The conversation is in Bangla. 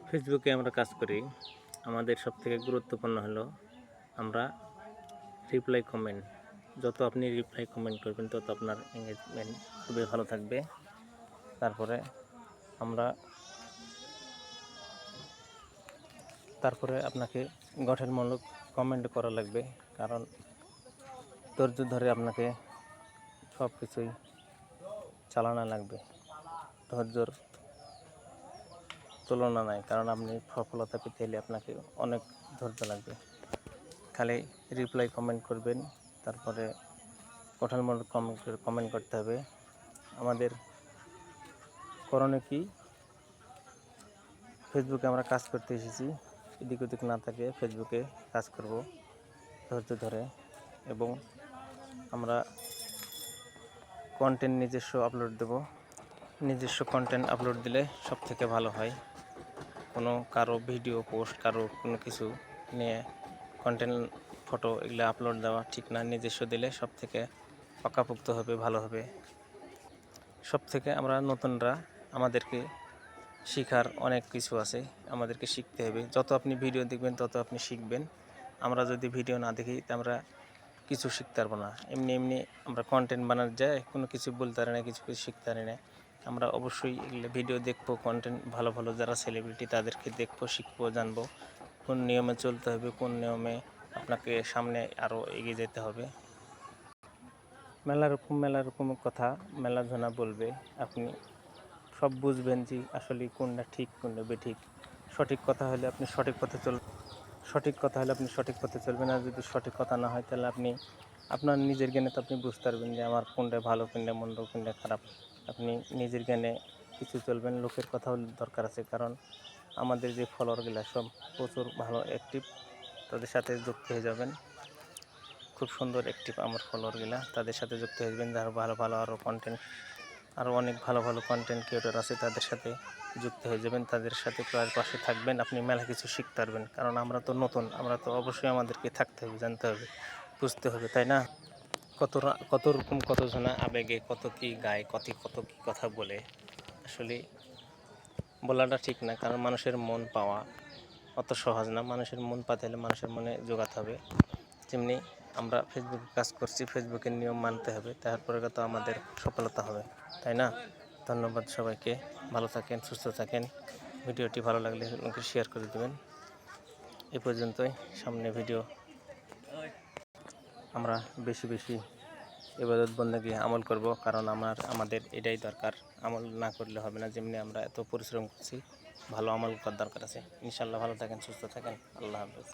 ফেসবুকে আমরা কাজ করি, আমাদের সবথেকে গুরুত্বপূর্ণ হলো আমরা রিপ্লাই কমেন্ট। যত আপনি রিপ্লাই কমেন্ট করবেন তত আপনার এঙ্গেজমেন্ট খুবই ভালো থাকবে। তারপরে আপনাকে গঠনমূলক কমেন্ট করা লাগবে, কারণ ধৈর্য ধরে আপনাকে সব কিছুই চালানো লাগবে। ধৈর্যর তুলনা নাই, কারণ আপনি সফলতা পেতে হলে আপনাকে অনেক ধৈর্য লাগবে। খালি রিপ্লাই কমেন্ট করবেন, তারপরে গঠনমূলক কমেন্ট করতে হবে। আমাদের করণীয় কি? ফেসবুকে আমরা কাজ করতে এসেছি, এদিক ওদিক না থাকে ফেসবুকে কাজ করব ধৈর্য ধরে, এবং আমরা কন্টেন্ট নিজস্ব আপলোড দেব। নিজস্ব কন্টেন্ট আপলোড দিলে সব থেকে ভালো হয়। কোনো কারো ভিডিও পোস্ট, কারো কোনো কিছু নিয়ে কন্টেন্ট ফটো এগুলো আপলোড দেওয়া ঠিক না। নিজস্ব দিলে সব থেকে পাকাপোক্ত হবে, ভালো হবে। সব থেকে আমরা নতুনরা, আমাদেরকে শেখার অনেক কিছু আছে, আমাদেরকে শিখতে হবে। যত আপনি ভিডিও দেখবেন তত আপনি শিখবেন। আমরা যদি ভিডিও না দেখি তা আমরা কিছু শিখতে পারবো না। এমনি এমনি আমরা কন্টেন্ট বানাতে যাই, কোনো কিছু বলতে পারি না, কিছু শিখতে পারি না। আমরা অবশ্যই এগুলো ভিডিও দেখবো, কন্টেন্ট ভালো ভালো যারা সেলিব্রিটি তাদেরকে দেখবো, শিখবো, জানবো কোন নিয়মে চলতে হবে, কোন নিয়মে আপনাকে সামনে আরও এগিয়ে যেতে হবে। মেলা রকম কথা মেলা জনা বলবে, আপনি সব বুঝবেন যে আসলে কোনটা ঠিক কোনটা বেঠিক। সঠিক কথা হলে আপনি সঠিক পথে চলবেন। আর যদি সঠিক কথা না হয় তাহলে আপনি আপনার নিজের জ্ঞানে তো আপনি বুঝতে পারবেন যে আমার কোনটা ভালো, কোনটা মন্দ, কোনটা খারাপ। আপনি নিজের জ্ঞানে কিছু চলবেন, লোকের কথাও দরকার আছে। কারণ আমাদের যে ফলোয়ারগুলো সব প্রচুর ভালো অ্যাক্টিভ, তাদের সাথে যুক্ত হয়ে যাবেন। খুব সুন্দর অ্যাক্টিভ আমার ফলোয়ারগুলো, তাদের সাথে যুক্ত হয়ে যাবেন। যারা ভালো ভালো আরও অনেক ভালো ভালো কন্টেন্ট ক্রিয়েটর আছে, তাদের সাথে যুক্ত হয়ে যাবেন, তাদের সাথে পাশে থাকবেন। আপনি মেলা কিছু শিখতে পারবেন, কারণ আমরা তো নতুন, আমরা তো অবশ্যই আমাদেরকে থাকতে হবে, জানতে হবে, বুঝতে হবে, তাই না? কত রকম কতজনা আবেগে কত কি গায়, কত কি কথা বলে, আসলে বলাটা ঠিক না। কারণ মানুষের মন পাওয়া অত সহজ না। মানুষের মন পাতে হলে মানুষের মনে জোগাতে হবে। যেমনি আমরা ফেসবুকে কাজ করছি, ফেসবুকের নিয়ম মানতে হবে, তারপরে তো আমাদের সফলতা হবে, তাই না? ধন্যবাদ সবাইকে। ভালো থাকেন, সুস্থ থাকেন। ভিডিওটি ভালো লাগলে শেয়ার করে দেবেন। এ পর্যন্তই। সামনে ভিডিও আমরা বেশি বেশি ইবাদত বন্দেগী আমল করব, কারণ আমাদের এটাই দরকার। আমল না করলে হবে না। যেমনি আমরা এত পরিশ্রম করছি, ভালো আমল করার দরকার আছে। ইনশাআল্লাহ ভালো থাকেন, সুস্থ থাকেন। আল্লাহ হাফেজ।